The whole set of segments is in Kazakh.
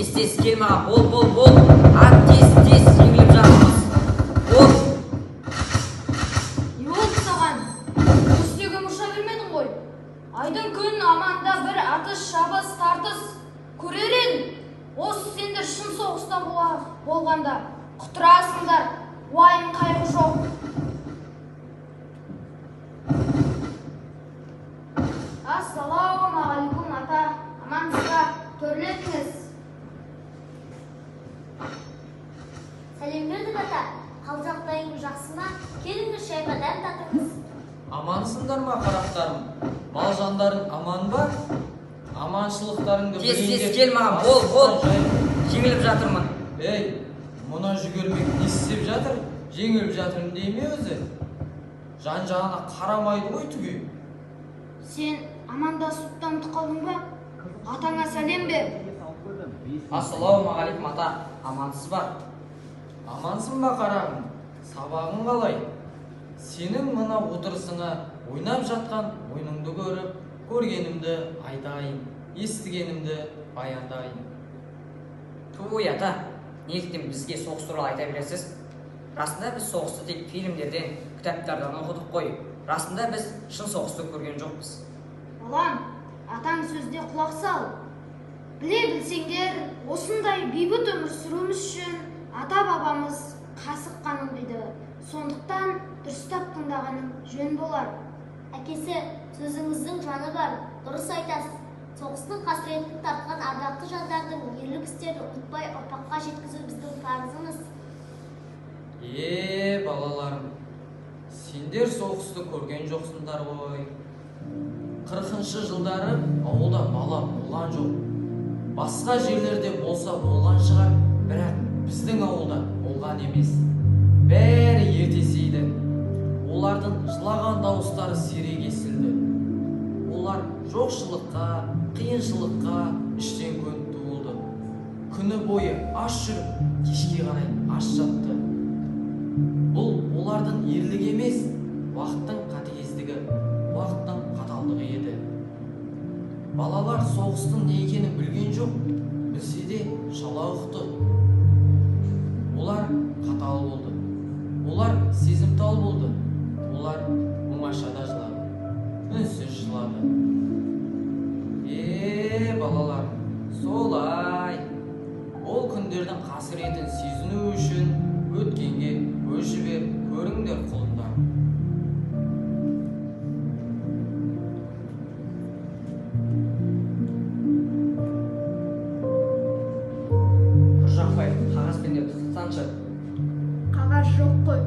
Тез келме аға. Бол. Ат тез жеңіліп жатырмыз. Бол. Не болды саған? Үстегі мұрша бермедің ғой. Айдың күн аманда бір атыс, шабыс, тартыс көрер едің. Осы сендер шын соғыста болғанда құтырасыңдар. Уайым қайғы жоқ. Ассалаумағалейкум ата. Амансызба, төрлетіңіз. Сәлем бердік ата. Қал жағдайың жақсы ма? Келіңіз шайға дәм татыңыз. Амансыңдар ма қарақтарым? Мал жандарың аман ба? Аманшылықтарыңды Тез келме аға. Бол. Жеңіліп жатырмын. Ей, мұна жүгермек не істеп жатыр? Жеңіліп жатырмын дейме өзі? Жан-жағына қарамайды ғой түге. Сен амандасып танытып қалдың ба? Атаңа сәлем бер. Ассалаумағалейкум ата. Амансыз ба? Амансың ба қарағым? Сабағың қалай? Сенің мына отырысыңа ойнап жатқан ойныңды көріп, көргенімді айтайын, естігенімді баяндайын. Туй ата, неліктен бізге соғыс туралы айта бересіз? Расында біз соғысты тек фильмдерден, кітаптардан оқыдық қой. Расында біз шын соғысты көрген жоқпыз. Балам, атаң сөзде құлақ сал. Біле білсеңдер, осындай бейбіт өмір сүруіміз үшін ата-бабамыз қасық қанын құйды. Сондықтан дұрыстап тыңдағаның жөн болар. Әкесі, сөзіңіздің жаны бар, дұрыс айтасыз. Соғыстың қасіретін тартқан ардақты жандардың ерлік істерін ұмытпай ұрпаққа жеткізу біздің парызымыз. Балаларым, сендер соғысты көрген жоқсыңдар ғой. 40-шы жылдары ауылда бала болған жоқ. Басқа жерлерде болса болған шығар, бірақ біздің ауылда болған емес. Бәрі ертесейді. Олардың жылаған дауыстары сирек естілді. Олар жоқшылыққа, қиыншылыққа іштен көніп туылды. Күні бойы аш жүріп, кешке қарай аш жатты. Бұл олардың ерлігі емес, уақыттың қатыгездігі, уақыттың қаталдығы еді. Балалар соғыстың не екенін білген жоқ, білсе де шала ұқты. Олар қатал болды. Олар сезімтал болды. Олар оңашада жылады. Үнсіз жылады. Балалар, солай. Ол күндердің қасіретін сезіну үшін өткенге көз жібер, көріңдер құлындар. Құржақбай, қағаз пен деп тұтсаншы. Қағаз жоқ қой.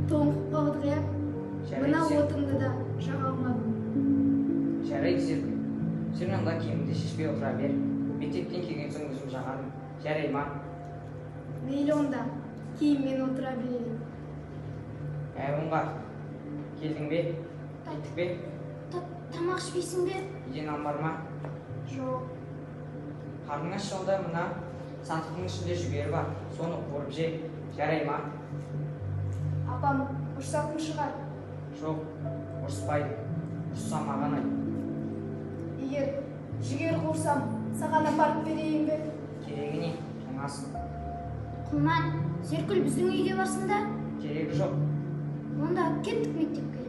Тоңқып қалдық иә. Жарайды, Мына сен- отынды да жаға алмадым. Жарайды, Серпін. Сен анда киіміңді шешпей отыра бер. Мектептен келген соң өзім жағармын. Жарай ма? Мейлі онда. Киіммен отыра берейін. Оңғар, келдің бе? Кеттік бе? Тамақ ішпейсің бе? Үйден алым бар ма? Жоқ. Қарның аш жолда мына сандықтың ішінде жүгері бар. Соны қорып же. Жарай ма? Апам ұрсатын шығар. Жоқ, ұрыспайды. Ұрысса маған айт. Егер жігер құрсам, саған апарып берейін бе? Керегі не? Жаңасын. Құлман, Серкүл біздің үйге барсын да, Керегі жоқ. онда кеттік мектепке.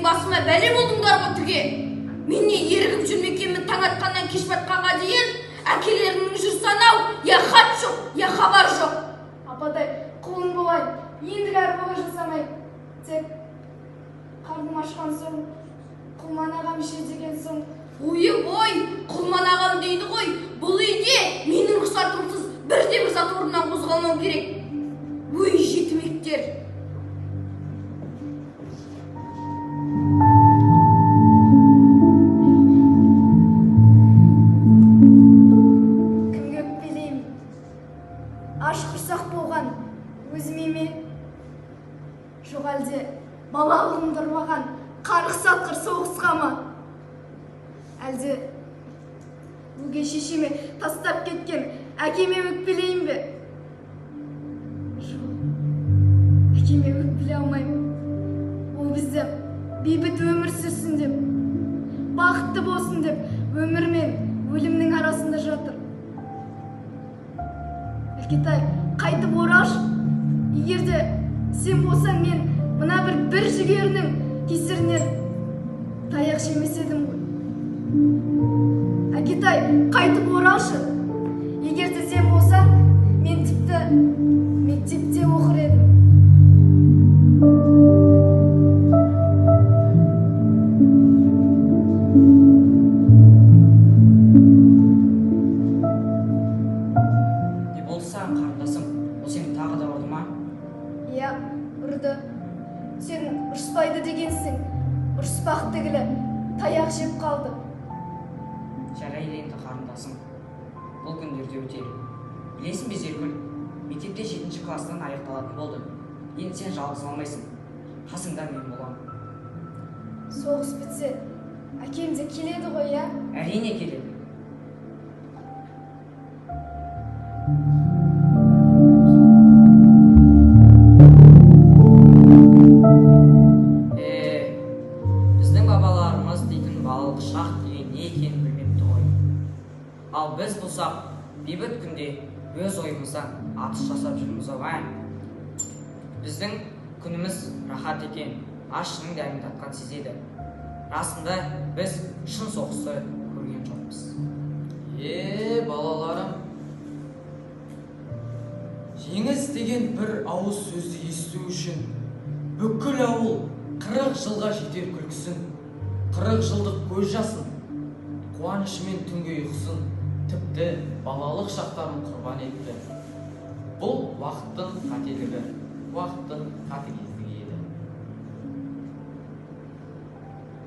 Басыма бәле болдыңдар ғой түге. Мен не ерігіп жүрмекенмін таң атқаннан кеш батқанға дейін? Әкелерінің жүрсін ау, я хат жоқ, я хабар жоқ. Апатай, құлың болайын. Ендігі арбаға жасамай. Тек қарным ашқан соң, Құлман ағам ше деген соң. Ойы-бой, Құлман ағам дейді ғой. Бұл үйде менің рұқсатымсыз бірде-бір зат орнынан қозғалмау керек. Өй жетімектер. Жоқ әлде балалығымды ұрмаған қарық сатқыр соғысқа ма? Әлде өгей шешеме тастап кеткен әкеме өкпелейін бе? Жоқ, әкеме өкпелей алмаймын. Ол бізді бейбіт өмір сүрсін деп, бақытты болсын деп, өмір мен өлімнің арасында жатыр. Әкетай, қайтып ораш. Егер де сен болсаң, мен мына бір жігерінің кесірінен таяқ жемес едім ғой. Әкетай, қайтып орашы. Егер де сен болсаң, мен тіпті мектепте оқыр едім. Не болды саған, қарындасым? Ол сені тағы да ұрды ма? Иә, ұрды. Сен ұрыспайды дегенсің. Ұрыспақ түгілі таяқ жеп қалды. Жарайды енді қарындасым. Бұл күндерде өтелі. Білесің бе, Зеркүл? Мектепте 7-ші кластан аяқталатын болды. Енді сен жалғыз қалмайсың. Қасыңда мен боламын. Соғыс бітсе, әкем де келеді ғой, иә? Әрине келеді. Біздің бабаларымыз дейтін балалық шақ деген не екенін білмепті ғой. Ал біз болсақ, бейбіт күнде өз ойымыздан атыс жасап жүрміз ғой. Біздің күніміз рахат екен, ашының дәмін татқан сезеді. Расында біз шын соғысты көрген жоқпыз. Балаларым, жеңіс деген бір ауыз сөзді есту үшін бүкіл ауыл 40 жылға жетер күлкісін, 40 жылдық көз жасын, қуанышымен түнге ұйқысын, тіпті балалық шақтарын құрбан етті. Бұл уақыттың қателігі, уақыттың